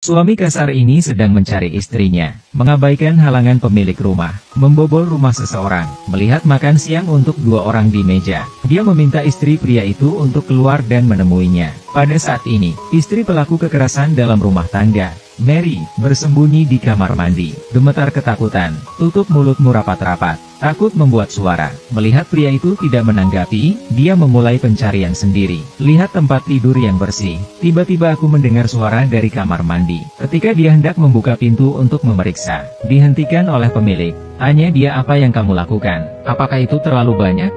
Suami kasar ini sedang mencari istrinya, mengabaikan halangan pemilik rumah, membobol rumah seseorang, melihat makan siang untuk 2 orang di meja. Dia meminta istri pria itu untuk keluar dan menemuinya. Pada saat ini, istri pelaku kekerasan dalam rumah tangga, Mary, bersembunyi di kamar mandi, gemetar ketakutan, tutup mulutmu rapat-rapat, takut membuat suara. Melihat pria itu tidak menanggapi, dia memulai pencarian sendiri. Lihat tempat tidur yang bersih. Tiba-tiba aku mendengar suara dari kamar mandi. Ketika dia hendak membuka pintu untuk memeriksa, dihentikan oleh pemilik. Tanya dia, apa yang kamu lakukan? Apakah itu terlalu banyak?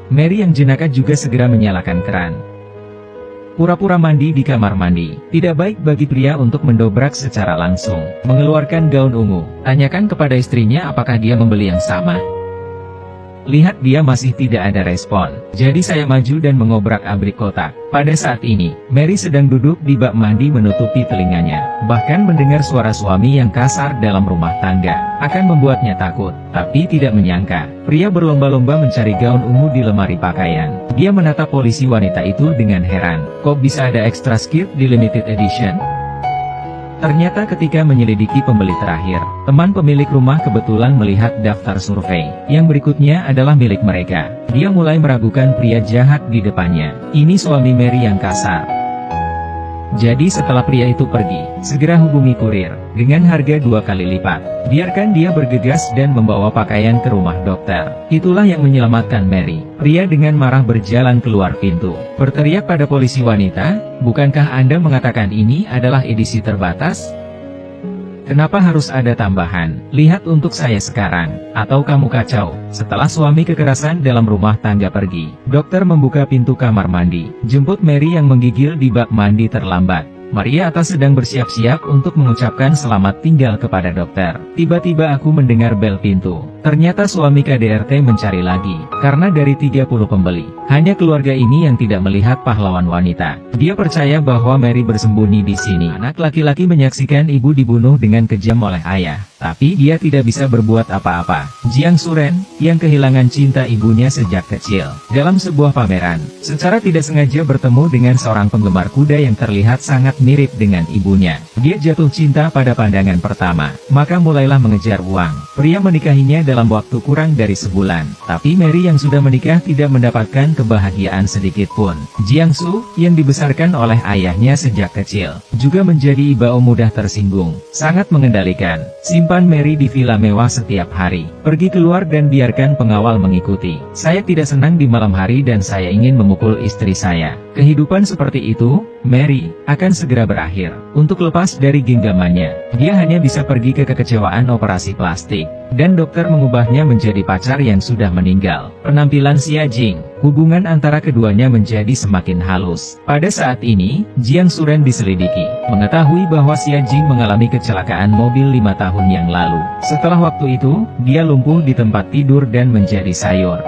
Mary yang jenaka juga segera menyalakan keran. Pura-pura mandi di kamar mandi. Tidak baik bagi pria untuk mendobrak secara langsung. Mengeluarkan gaun ungu. Tanyakan kepada istrinya apakah dia membeli yang sama. Lihat dia masih tidak ada respon. Jadi saya maju dan mengobrak-abrik kotak. Pada saat ini, Mary sedang duduk di bak mandi menutupi telinganya. Bahkan mendengar suara suami yang kasar dalam rumah tangga. Akan membuatnya takut. Tapi tidak menyangka, pria berlomba-lomba mencari gaun ungu di lemari pakaian. Dia menatap polisi wanita itu dengan heran. Kok bisa ada extra skirt di limited edition? Ternyata ketika menyelidiki pembeli terakhir, teman pemilik rumah kebetulan melihat daftar survei. Yang berikutnya adalah milik mereka. Dia mulai meragukan pria jahat di depannya. Ini suami Mary yang kasar. Jadi setelah pria itu pergi, segera hubungi kurir, dengan harga 2 kali lipat. Biarkan dia bergegas dan membawa pakaian ke rumah dokter. Itulah yang menyelamatkan Mary. Pria dengan marah berjalan keluar pintu, berteriak pada polisi wanita, bukankah Anda mengatakan ini adalah edisi terbatas? Kenapa harus ada tambahan? Lihat untuk saya sekarang, atau kamu kacau. Setelah suami kekerasan dalam rumah tangga pergi, dokter membuka pintu kamar mandi, jemput Mary yang menggigil di bak mandi terlambat. Maria atas sedang bersiap-siap untuk mengucapkan selamat tinggal kepada dokter. Tiba-tiba aku mendengar bel pintu. Ternyata suami KDRT mencari lagi, karena dari 30 pembeli, hanya keluarga ini yang tidak melihat pahlawan wanita. Dia percaya bahwa Mary bersembunyi di sini. Anak laki-laki menyaksikan ibu dibunuh dengan kejam oleh ayah, tapi dia tidak bisa berbuat apa-apa. Jiang Suren, yang kehilangan cinta ibunya sejak kecil, dalam sebuah pameran, secara tidak sengaja bertemu dengan seorang penggemar kuda yang terlihat sangat mirip dengan ibunya. Dia jatuh cinta pada pandangan pertama, maka mulailah mengejar uang. Pria menikahinya dalam waktu kurang dari sebulan, tapi Mary yang sudah menikah tidak mendapatkan kebahagiaan sedikit pun. Jiang Su, yang dibesarkan oleh ayahnya sejak kecil, juga menjadi ibao mudah tersinggung, sangat mengendalikan. Simpan Mary di villa mewah setiap hari, pergi keluar dan biarkan pengawal mengikuti. Saya tidak senang di malam hari dan saya ingin memukul istri saya. Kehidupan seperti itu, Mary, akan segera berakhir. Untuk lepas dari genggamannya, dia hanya bisa pergi ke kekecewaan operasi plastik, dan dokter mengubahnya menjadi pacar yang sudah meninggal. Penampilan Xia Jing, hubungan antara keduanya menjadi semakin halus. Pada saat ini, Jiang Suren diselidiki, mengetahui bahwa Xia Jing mengalami kecelakaan mobil 5 tahun yang lalu. Setelah waktu itu, dia lumpuh di tempat tidur dan menjadi sayur.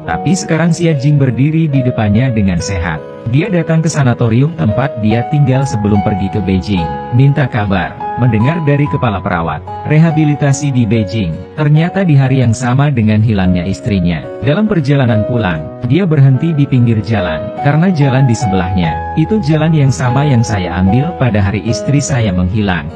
Tapi sekarang Xia Jing berdiri di depannya dengan sehat. Dia datang ke sanatorium tempat dia tinggal sebelum pergi ke Beijing. Minta kabar, mendengar dari kepala perawat rehabilitasi di Beijing. Ternyata di hari yang sama dengan hilangnya istrinya. Dalam perjalanan pulang, dia berhenti di pinggir jalan, karena jalan di sebelahnya, itu jalan yang sama yang saya ambil pada hari istri saya menghilang.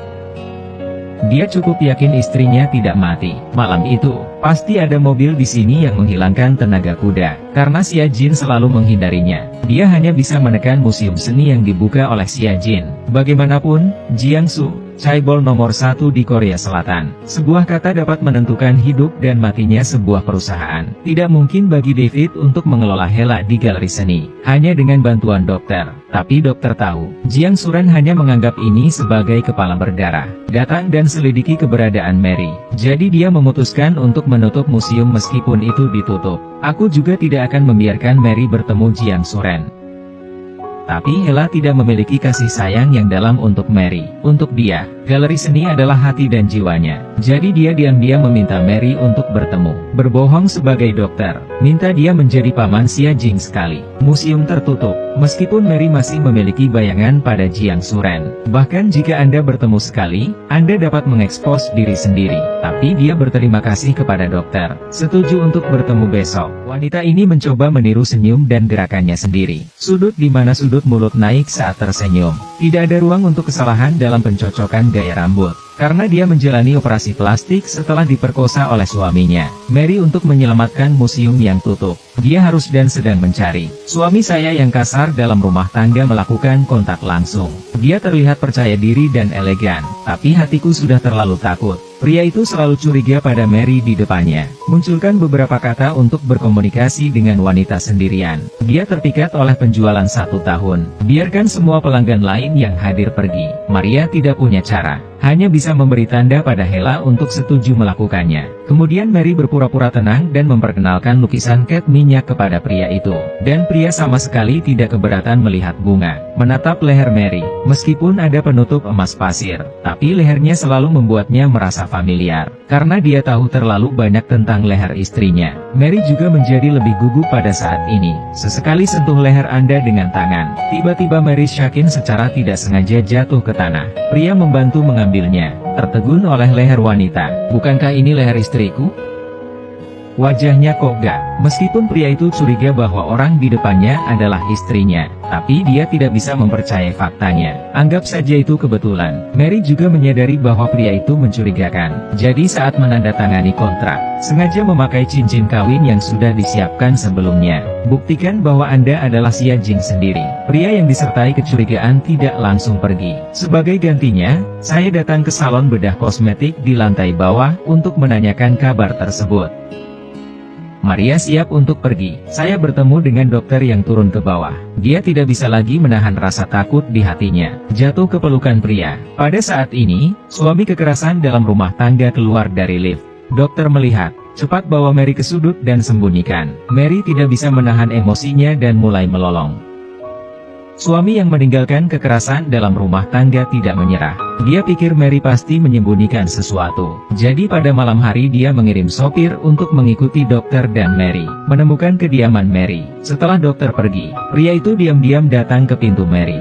Dia cukup yakin istrinya tidak mati. Malam itu, pasti ada mobil di sini yang menghilangkan tenaga kuda. Karena Xia Jin selalu menghindarinya, dia hanya bisa menekan museum seni yang dibuka oleh Xia Jin. Bagaimanapun, Jiangsu, chaebol nomor 1 di Korea Selatan. Sebuah kata dapat menentukan hidup dan matinya sebuah perusahaan. Tidak mungkin bagi David untuk mengelola Hela di galeri seni, hanya dengan bantuan dokter. Tapi dokter tahu, Jiang Suren hanya menganggap ini sebagai kepala berdarah. Datang dan selidiki keberadaan Mary. Jadi dia memutuskan untuk menutup museum meskipun itu ditutup. Aku juga tidak akan membiarkan Mary bertemu Jiang Suren. Tapi Hela tidak memiliki kasih sayang yang dalam untuk Mary. Untuk dia, galeri seni adalah hati dan jiwanya. Jadi dia diam-diam meminta Mary untuk bertemu. Berbohong sebagai dokter, minta dia menjadi paman Xia Jing sekali. Museum tertutup, meskipun Mary masih memiliki bayangan pada Jiang Suren. Bahkan jika Anda bertemu sekali, Anda dapat mengekspos diri sendiri. Tapi dia berterima kasih kepada dokter, setuju untuk bertemu besok. Wanita ini mencoba meniru senyum dan gerakannya sendiri. Sudut di mana sudut sudut mulut naik saat tersenyum. Tidak ada ruang untuk kesalahan dalam pencocokan gaya rambut, karena dia menjalani operasi plastik setelah diperkosa oleh suaminya, Mary, untuk menyelamatkan museum yang tutup. Dia harus dan sedang mencari suami saya yang kasar dalam rumah tangga melakukan kontak langsung. Dia terlihat percaya diri dan elegan, tapi hatiku sudah terlalu takut. Pria itu selalu curiga pada Mary di depannya, munculkan beberapa kata untuk berkomunikasi dengan wanita sendirian. Dia terpikat oleh penjualan 1 tahun. Biarkan semua pelanggan lain yang hadir pergi. Maria tidak punya cara, hanya bisa memberi tanda pada Hela untuk setuju melakukannya. Kemudian Mary berpura-pura tenang dan memperkenalkan lukisan cat minyak kepada pria itu. Dan pria sama sekali tidak keberatan melihat bunga menatap leher Mary. Meskipun ada penutup emas pasir, tapi lehernya selalu membuatnya merasa familiar. Karena dia tahu terlalu banyak tentang leher istrinya, Mary juga menjadi lebih gugup pada saat ini. Sesekali sentuh leher Anda dengan tangan. Tiba-tiba Mary yakin secara tidak sengaja jatuh ke tanah. Pria membantu mengambilnya, tertegun oleh leher wanita. Bukankah ini leher istriku? Wajahnya kok gak. Meskipun pria itu curiga bahwa orang di depannya adalah istrinya, tapi dia tidak bisa mempercayai faktanya. Anggap saja itu kebetulan. Mary juga menyadari bahwa pria itu mencurigakan. Jadi saat menandatangani kontrak, sengaja memakai cincin kawin yang sudah disiapkan sebelumnya. Buktikan bahwa Anda adalah Xia Jing sendiri. Pria yang disertai kecurigaan tidak langsung pergi. Sebagai gantinya, saya datang ke salon bedah kosmetik di lantai bawah untuk menanyakan kabar tersebut. Maria siap untuk pergi. Saya bertemu dengan dokter yang turun ke bawah. Dia tidak bisa lagi menahan rasa takut di hatinya. Jatuh ke pelukan pria. Pada saat ini, suami kekerasan dalam rumah tangga keluar dari lift. Dokter melihat, cepat bawa Mary ke sudut dan sembunyikan. Mary tidak bisa menahan emosinya dan mulai melolong. Suami yang meninggalkan kekerasan dalam rumah tangga tidak menyerah. Dia pikir Mary pasti menyembunyikan sesuatu. Jadi pada malam hari dia mengirim sopir untuk mengikuti dokter dan Mary. Menemukan kediaman Mary. Setelah dokter pergi, pria itu diam-diam datang ke pintu Mary.